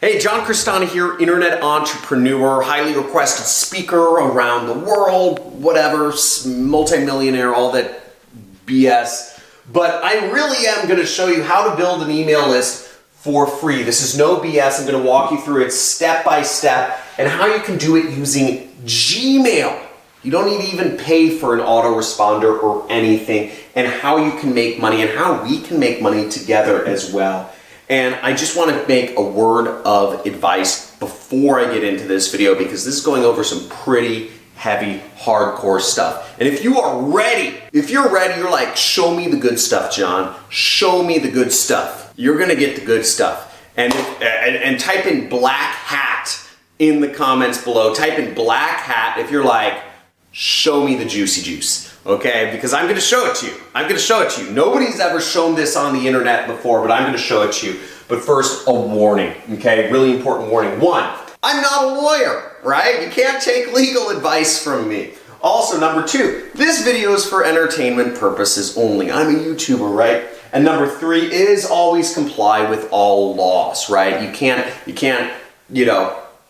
Hey, John Crestani here, internet entrepreneur, highly requested speaker around the world, whatever, multimillionaire, all that BS. But I really am going to show you how to build an email list for free. This is no BS. I'm going to walk you through it step by step and how you can do it using Gmail. You don't need to even pay for an autoresponder or anything, and how you can make money and how we can make money together as well. And I just want to make a word of advice before I get into this video, because this is going over some pretty heavy, hardcore stuff. And if you are ready, you're like, show me the good stuff, John. Show me the good stuff. You're going to get the good stuff. And type in black hat in the comments below. Type in black hat if you're like, show me the juicy juice. Okay, because I'm going to show it to you. I'm going to show it to you. Nobody's ever shown this on the internet before, but I'm going to show it to you. But first, a warning, okay? Really important warning. One, I'm not a lawyer, right? You can't take legal advice from me. Also, number two, this video is for entertainment purposes only. I'm a YouTuber, right? And number three is always comply with all laws, right? You can't,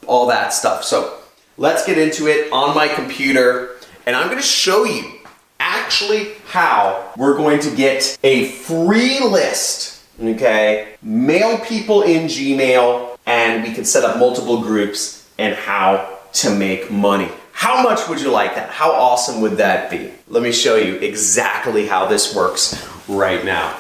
all that stuff. So let's get into it on my computer, and I'm going to show you actually how we're going to get a free list, okay? Mail people in Gmail, and we can set up multiple groups, and how to make money. How much would you like that? How awesome would that be? Let me show you exactly how this works right now.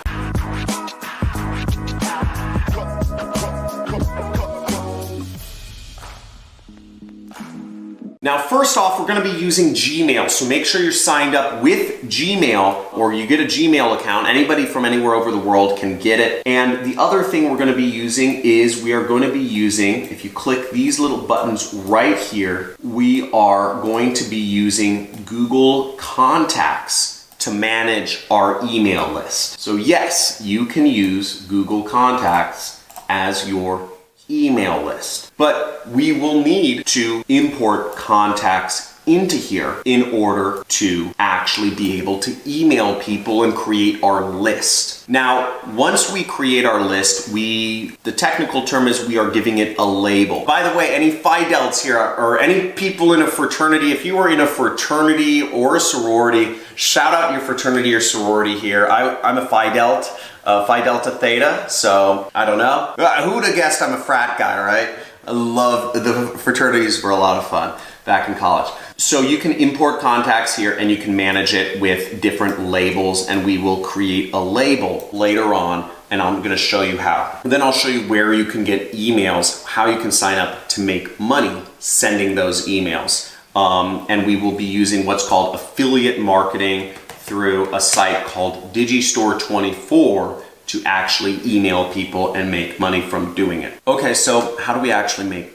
Now, first off, we're going to be using Gmail, so make sure you're signed up with Gmail, or you get a Gmail account. Anybody from anywhere over the world can get it. And the other thing we're going to be using is we are going to be using, if you click these little buttons right here, we are going to be using Google Contacts to manage our email list. So yes, you can use Google Contacts as your email list, but we will need to import contacts into here in order to actually be able to email people and create our list. Now, once we create our list, the technical term is we are giving it a label. By the way, any Phi Delts here, or any people in a fraternity, if you are in a fraternity or a sorority, shout out your fraternity or sorority here. I'm a Phi Delt. Phi Delta Theta, so I don't know. Who would have guessed I'm a frat guy, right? I love the fraternities, were a lot of fun back in college. So you can import contacts here and you can manage it with different labels, and we will create a label later on, and I'm gonna show you how. And then I'll show you where you can get emails, how you can sign up to make money sending those emails. And we will be using what's called affiliate marketing through a site called Digistore24 to actually email people and make money from doing it. Okay, so how do we actually make,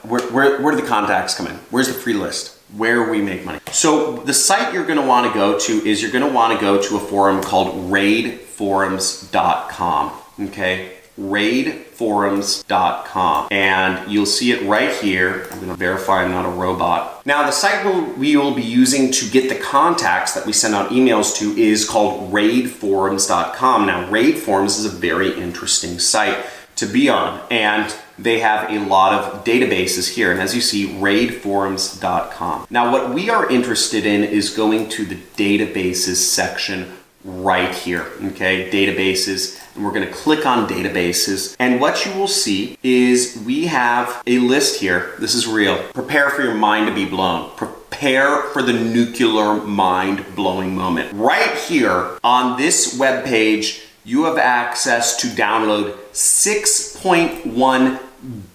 where do the contacts come in? Where's the free list? Where we make money? So the site you're gonna wanna go to is you're gonna wanna go to a forum called raidforums.com, okay? raidforums.com, and you'll see it right here. I'm going to verify I'm not a robot. Now, the site we will be using to get the contacts that we send out emails to is called raidforums.com. Now, Raidforums is a very interesting site to be on, and they have a lot of databases here, and as you see, raidforums.com. Now, what we are interested in is going to the databases section right here, okay? Databases, and we're going to click on databases, and what you will see is we have a list here. This is real. Prepare for your mind to be blown. Prepare for the nuclear mind-blowing moment. Right here on this web page, you have access to download 6.1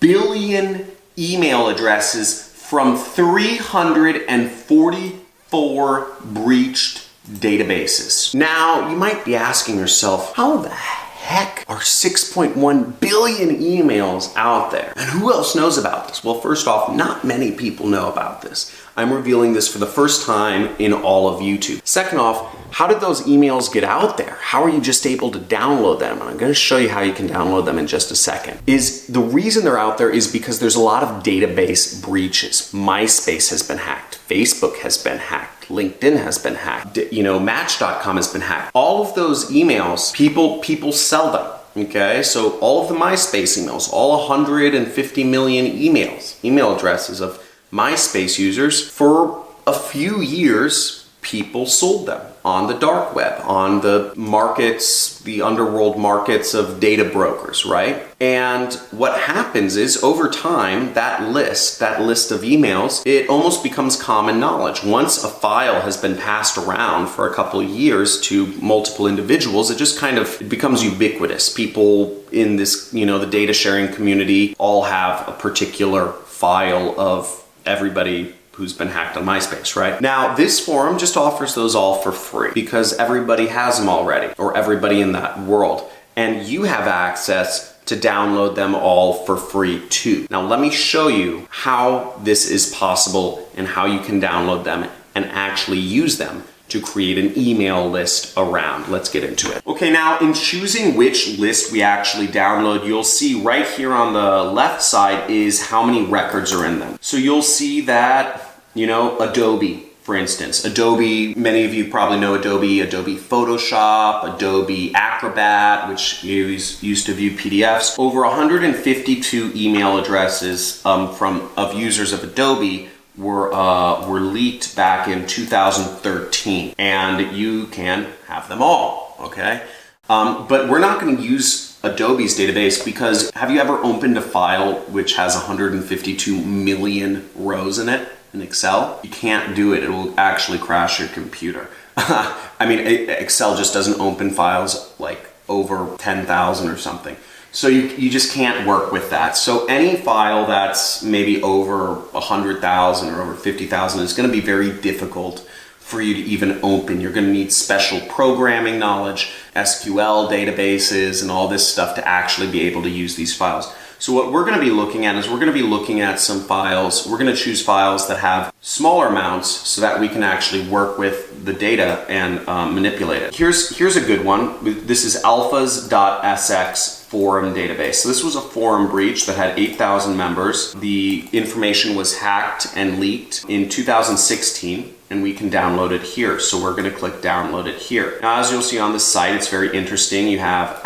billion email addresses from 344 breached databases. Now, you might be asking yourself, how the heck are 6.1 billion emails out there? And who else knows about this? Well, first off, not many people know about this. I'm revealing this for the first time in all of YouTube. Second off, how did those emails get out there? How are you just able to download them? And I'm going to show you how you can download them in just a second. The reason they're out there is because there's a lot of database breaches. MySpace has been hacked. Facebook has been hacked. LinkedIn has been hacked. Match.com has been hacked. All of those emails, people sell them. Okay, so all of the MySpace emails, all 150 million email addresses of MySpace users, for a few years, people sold them on the dark web, on the markets, the underworld markets of data brokers, right? And what happens is, over time, that list of emails, it almost becomes common knowledge. Once a file has been passed around for a couple of years to multiple individuals, it just kind of, it becomes ubiquitous. People in this, the data sharing community all have a particular file of everybody who's been hacked on MySpace, right? Now, this forum just offers those all for free because everybody has them already, or everybody in that world. And you have access to download them all for free too. Now, let me show you how this is possible and how you can download them and actually use them to create an email list around. Let's get into it. Okay, now in choosing which list we actually download, you'll see right here on the left side is how many records are in them. So you'll see that, Adobe, for instance. Adobe, many of you probably know Adobe Photoshop, Adobe Acrobat, which you used to view PDFs. Over 152 email addresses of users of Adobe were leaked back in 2013, and you can have them all, okay? But we're not going to use Adobe's database because have you ever opened a file which has 152 million rows in it in Excel? You can't do it. It will actually crash your computer. I mean, Excel just doesn't open files like over 10,000 or something. So you just can't work with that. So any file that's maybe over 100,000 or over 50,000 is going to be very difficult for you to even open. You're going to need special programming knowledge, SQL databases, and all this stuff to actually be able to use these files. So what we're going to be looking at is we're going to be looking at some files. We're going to choose files that have smaller amounts so that we can actually work with the data and manipulate it. Here's a good one. This is alphas.sx forum database. So this was a forum breach that had 8,000 members. The information was hacked and leaked in 2016. And we can download it here. So we're going to click download it here. Now, as you'll see on the site, it's very interesting. You have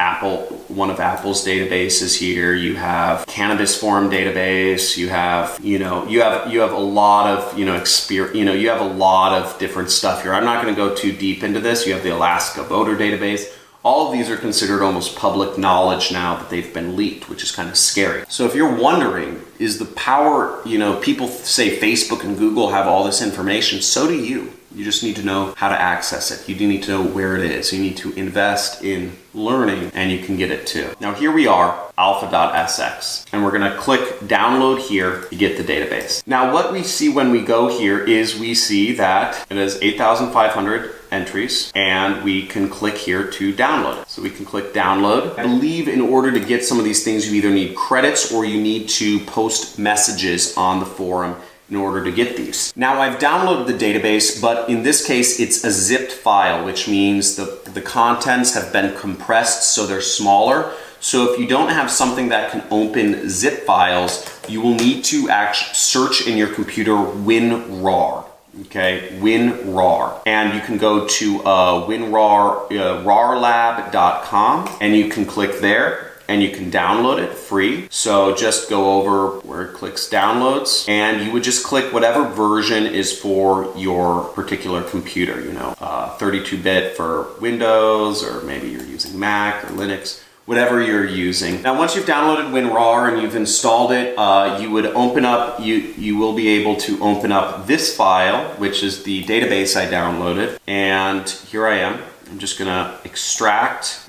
one of Apple's databases here. You have Cannabis Forum database. You have, you have a lot of, experience. You have a lot of different stuff here. I'm not going to go too deep into this. You have the Alaska voter database. All of these are considered almost public knowledge now that they've been leaked, which is kind of scary. So if you're wondering, is the power, people say Facebook and Google have all this information, so do you. You just need to know how to access it. You do need to know where it is. You need to invest in learning and you can get it too. Now here we are, alpha.sx, and we're gonna click download here to get the database. Now what we see when we go here is we see that it has 8,500 entries and we can click here to download it. So we can click download. I believe in order to get some of these things you either need credits or you need to post messages on the forum in order to get these. Now I've downloaded the database, but in this case it's a zipped file, which means the contents have been compressed so they're smaller. So if you don't have something that can open zip files, you will need to actually search in your computer WinRAR. Okay, WinRAR. And you can go to rarlab.com and you can click there and you can download it free. So just go over where it clicks downloads and you would just click whatever version is for your particular computer, 32-bit for Windows, or maybe you're using Mac or Linux, whatever you're using. Now once you've downloaded WinRAR and you've installed it, you would open up, you will be able to open up this file, which is the database I downloaded. And here I am. I'm just gonna extract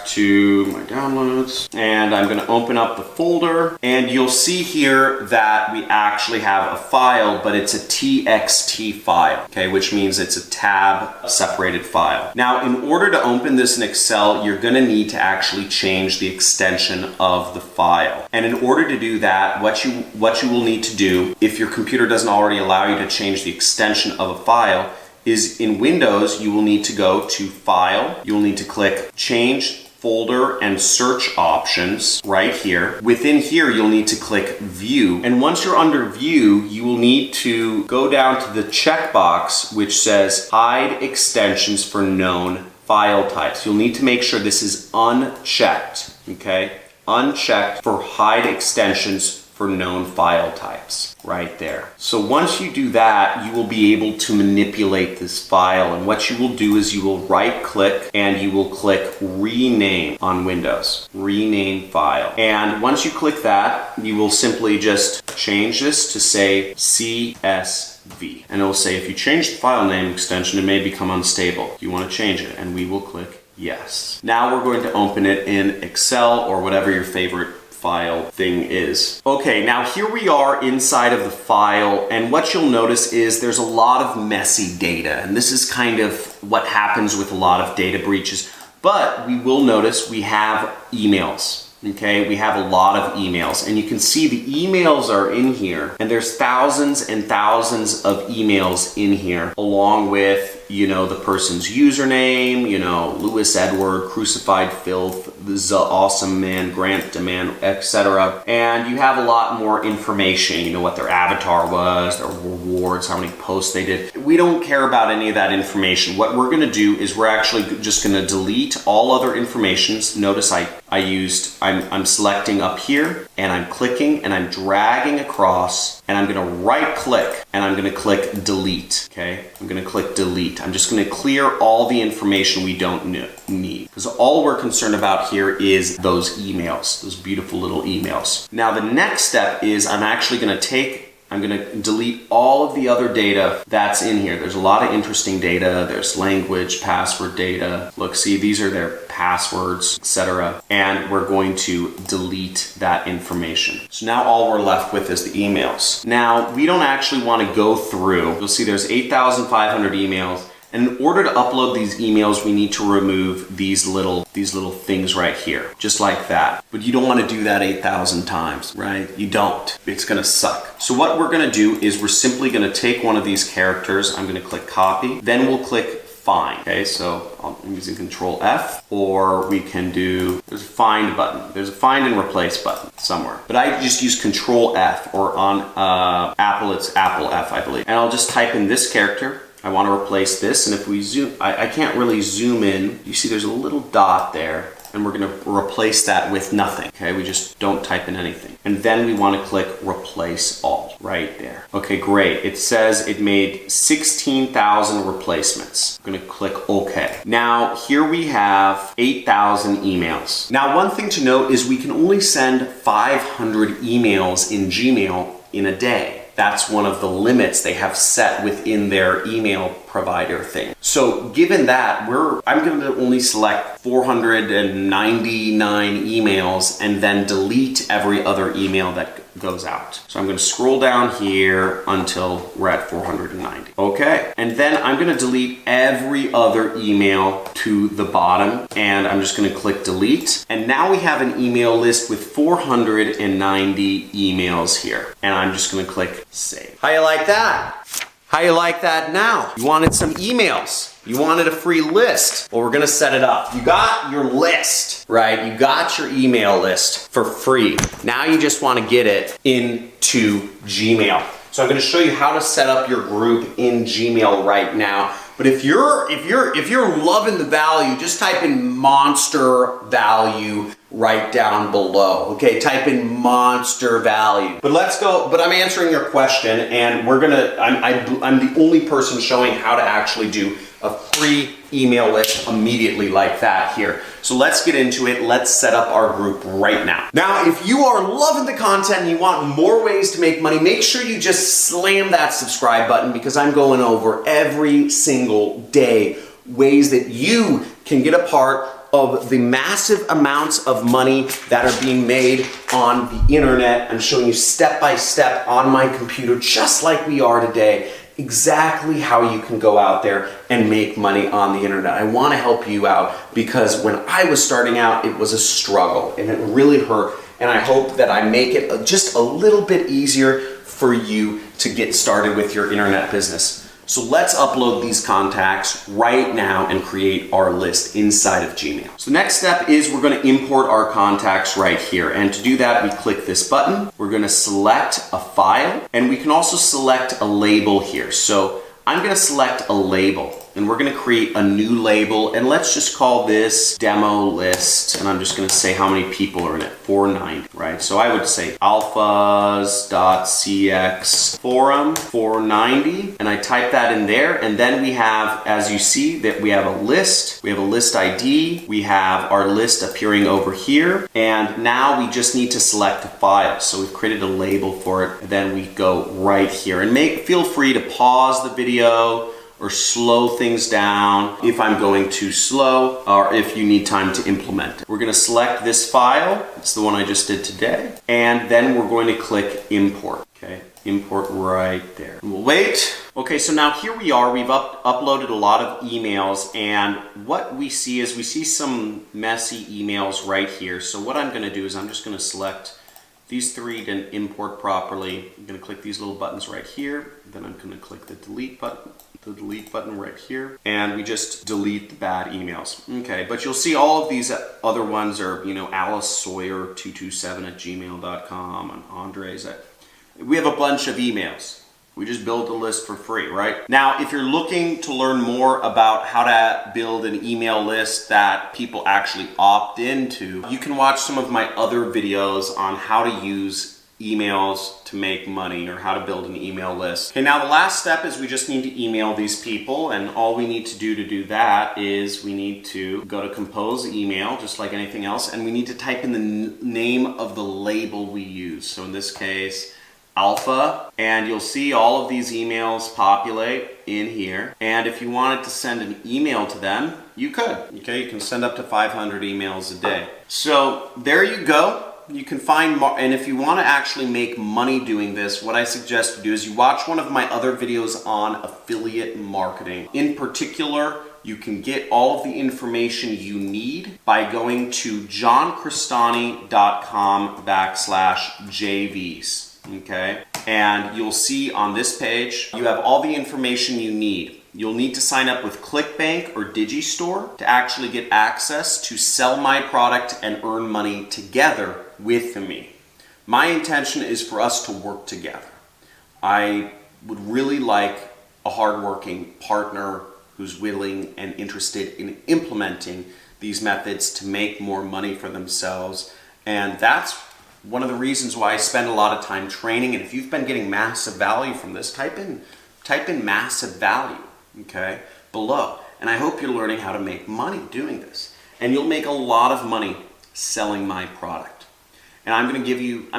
to my downloads, and I'm gonna open up the folder, and you'll see here that we actually have a file, but it's a TXT file, okay, which means it's a tab separated file. Now, in order to open this in Excel, you're gonna need to actually change the extension of the file. And in order to do that, what you will need to do, if your computer doesn't already allow you to change the extension of a file, is in Windows, you will need to go to File. You'll need to click Change Folder and Search Options right here. Within here, you'll need to click View. And once you're under View, you will need to go down to the checkbox which says Hide Extensions for Known file types. You'll need to make sure this is unchecked, okay? Unchecked for hide extensions for known file types, right there. So once you do that, you will be able to manipulate this file. And what you will do is you will right click and you will click rename on Windows, rename file. And once you click that, you will simply just change this to say CSV. And it will say, if you change the file name extension, it may become unstable. You want to change it, and we will click yes. Now we're going to open it in Excel or whatever your favorite file thing is. Okay, now here we are inside of the file, and what you'll notice is there's a lot of messy data, and this is kind of what happens with a lot of data breaches. But we will notice we have emails. Okay, we have a lot of emails, and you can see the emails are in here, and there's thousands and thousands of emails in here, along with, you know, the person's username, you know, Louis Edward, Crucified Filth, the Awesome Man, Grant Demand, etc. And you have a lot more information, you know, what their avatar was, their rewards, how many posts they did. We don't care about any of that information. What we're gonna do is we're actually just gonna delete all other informations. Notice I'm selecting up here, and I'm clicking and I'm dragging across, and I'm gonna right click and I'm gonna click delete, okay? I'm gonna click delete. I'm just gonna clear all the information we don't need, because all we're concerned about here is those emails, those beautiful little emails. Now the next step is I'm gonna delete all of the other data that's in here. There's a lot of interesting data. There's language, password data. Look, see, these are their passwords, etc. And we're going to delete that information. So now all we're left with is the emails. Now, we don't actually want to go through. You'll see there's 8,500 emails. And in order to upload these emails, we need to remove these little things right here, just like that. But you don't want to do that 8,000 times, right? You don't. It's going to suck. So what we're going to do is we're simply going to take one of these characters. I'm going to click copy. Then we'll click find. Okay, so I'm using Control F, or we can do, there's a find button. There's a find and replace button somewhere. But I just use Control F, or on Apple, it's Apple F, I believe. And I'll just type in this character. I want to replace this, and if we zoom, I can't really zoom in. You see there's a little dot there, and we're going to replace that with nothing. Okay, we just don't type in anything. And then we want to click replace all right there. Okay, great. It says it made 16,000 replacements. I'm going to click OK. Now here we have 8,000 emails. Now one thing to note is we can only send 500 emails in Gmail in a day. That's one of the limits they have set within their email provider thing. So given that, I'm going to only select 499 emails and then delete every other email that goes out. So I'm going to scroll down here until we're at 490. Okay. And then I'm going to delete every other email to the bottom, and I'm just going to click delete. And now we have an email list with 490 emails here. And I'm just going to click save. How you like that? How you like that now? You wanted some emails. You wanted a free list. Well, we're gonna set it up. You got your list, right? You got your email list for free. Now you just wanna get it into Gmail. So I'm gonna show you how to set up your group in Gmail right now. But if you're loving the value, just type in monster value right down below. Okay, type in monster value. But let's go, but I'm answering your question, and I'm the only person showing how to actually do a free email list immediately like that here. So let's get into it. Let's set up our group right now. Now, if you are loving the content and you want more ways to make money, make sure you just slam that subscribe button, because I'm going over every single day ways that you can get a part of the massive amounts of money that are being made on the internet. I'm showing you step by step on my computer, just like we are today, exactly how you can go out there and make money on the internet. I want to help you out, because when I was starting out, it was a struggle and it really hurt. And I hope that I make it just a little bit easier for you to get started with your internet business. So let's upload these contacts right now and create our list inside of Gmail. So next step is we're going to import our contacts right here. And to do that, we click this button. We're going to select a file, and we can also select a label here. So I'm going to select a label. and we're gonna create a new label, and let's just call this demo list, and I'm just gonna say how many people are in it, 490, right? So I would say alphas.cx forum 490, and I type that in there, and then we have, as you see, that we have a list, we have a list ID, we have our list appearing over here, and now we just need to select a file. So we've created a label for it, and then we go right here, and feel free to pause the video or slow things down if I'm going too slow, or if you need time to implement it. We're gonna select this file, it's the one I just did today, and then we're going to click import, okay? Import right there. We'll wait. Okay, so now here we are, we've uploaded a lot of emails, and what we see is we see some messy emails right here. So what I'm gonna do is I'm just gonna select these three to import properly. I'm gonna click these little buttons right here, then I'm gonna click the delete button right here, and we just delete the bad emails. Okay, but you'll see all of these other ones are, you know, AliceSawyer227@gmail.com and Andres we have a bunch of emails. We just built a list for free, right? Now, if you're looking to learn more about how to build an email list that people actually opt into, you can watch some of my other videos on how to use emails to make money, or how to build an email list. Okay, now the last step is we just need to email these people, and all we need to do that is we need to go to compose email, just like anything else, and we need to type in the name of the label we use. So in this case, Alpha, and you'll see all of these emails populate in here. And if you wanted to send an email to them, you could. Okay, you can send up to 500 emails a day. So there you go. You can find more, and if you want to actually make money doing this, what I suggest you do is you watch one of my other videos on affiliate marketing. In particular, you can get all of the information you need by going to johncristani.com/JVs. Okay, and you'll see on this page, you have all the information you need. You'll need to sign up with ClickBank or Digistore to actually get access to sell my product and earn money together with me. My intention is for us to work together. I would really like a hardworking partner who's willing and interested in implementing these methods to make more money for themselves, and that's one of the reasons why I spend a lot of time training. And if you've been getting massive value from this, type in massive value, okay, below. And I hope you're learning how to make money doing this. And you'll make a lot of money selling my product. And I'm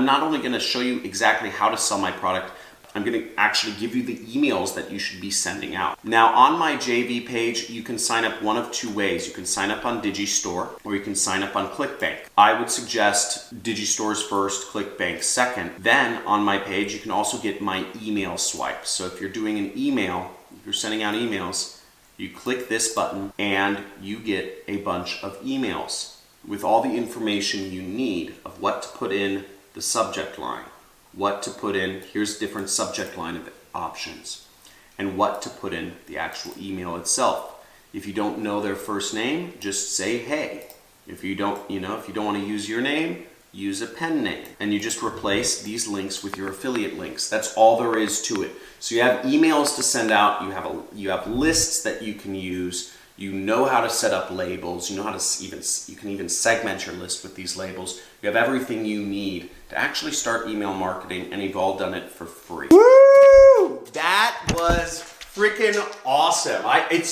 not only gonna show you exactly how to sell my product, I'm gonna actually give you the emails that you should be sending out. Now on my JV page, you can sign up one of two ways. You can sign up on Digistore, or you can sign up on ClickBank. I would suggest Digistore's first, ClickBank second. Then on my page, you can also get my email swipe. So if you're doing an email, if you're sending out emails, you click this button and you get a bunch of emails with all the information you need of what to put in the subject line, what to put in, here's different subject line options, and what to put in the actual email itself. If you don't know their first name, just say hey. If you don't want to use your name, use a pen name, and you just replace these links with your affiliate links. That's all there is to it. So you have emails to send out, you have lists that you can use, you know how to set up labels, you know how to you can even segment your list with these labels. You have everything you need to actually start email marketing, and you've all done it for free. Woo! That was freaking awesome. It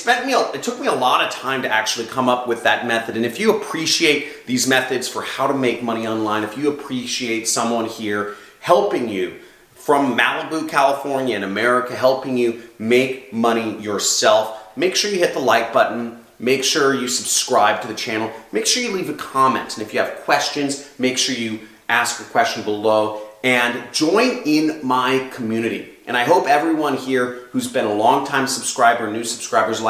took me a lot of time to actually come up with that method. And if you appreciate these methods for how to make money online, if you appreciate someone here helping you from Malibu, California in America, helping you make money yourself, make sure you hit the like button. Make sure you subscribe to the channel. Make sure you leave a comment. And if you have questions, make sure you ask a question below and join in my community. And I hope everyone here who's been a long-time subscriber, new subscribers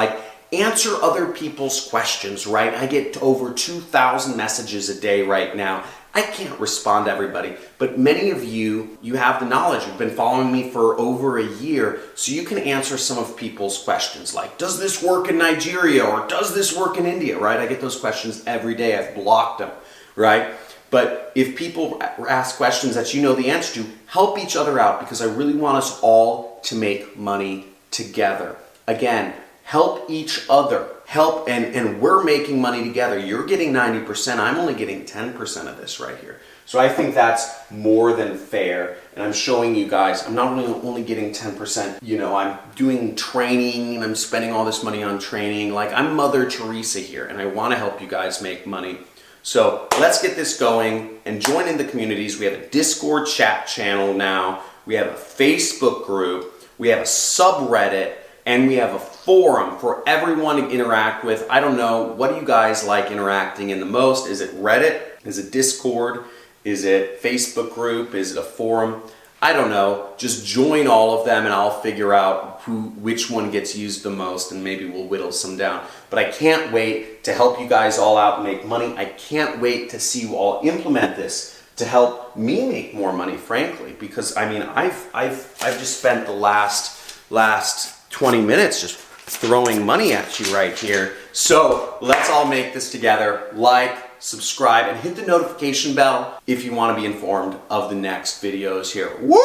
answer other people's questions, right? I get over 2,000 messages a day right now. I can't respond to everybody, but many of you have the knowledge. You've been following me for over a year, so you can answer some of people's questions like, does this work in Nigeria, or does this work in India, right? I get those questions every day. I've blocked them, right? But if people ask questions that you know the answer to, help each other out, because I really want us all to make money together. Again, Help each other. Help, and we're making money together. You're getting 90%, I'm only getting 10% of this right here. So I think that's more than fair, and I'm showing you guys, I'm not only getting 10%, you know, I'm doing training, and I'm spending all this money on training. Like, I'm Mother Teresa here, and I want to help you guys make money. So let's get this going and join in the communities. We have a Discord chat channel now, we have a Facebook group, we have a subreddit, and we have a forum for everyone to interact with. I don't know, what do you guys like interacting in the most? Is it Reddit? Is it Discord? Is it Facebook group? Is it a forum? I don't know. Just join all of them and I'll figure out which one gets used the most, and maybe we'll whittle some down. But I can't wait to help you guys all out and make money. I can't wait to see you all implement this to help me make more money, frankly, because I mean, I've just spent the last 20 minutes just throwing money at you right here. So let's all make this together. Like, subscribe, and hit the notification bell if you want to be informed of the next videos here. Woo!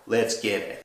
Let's get it.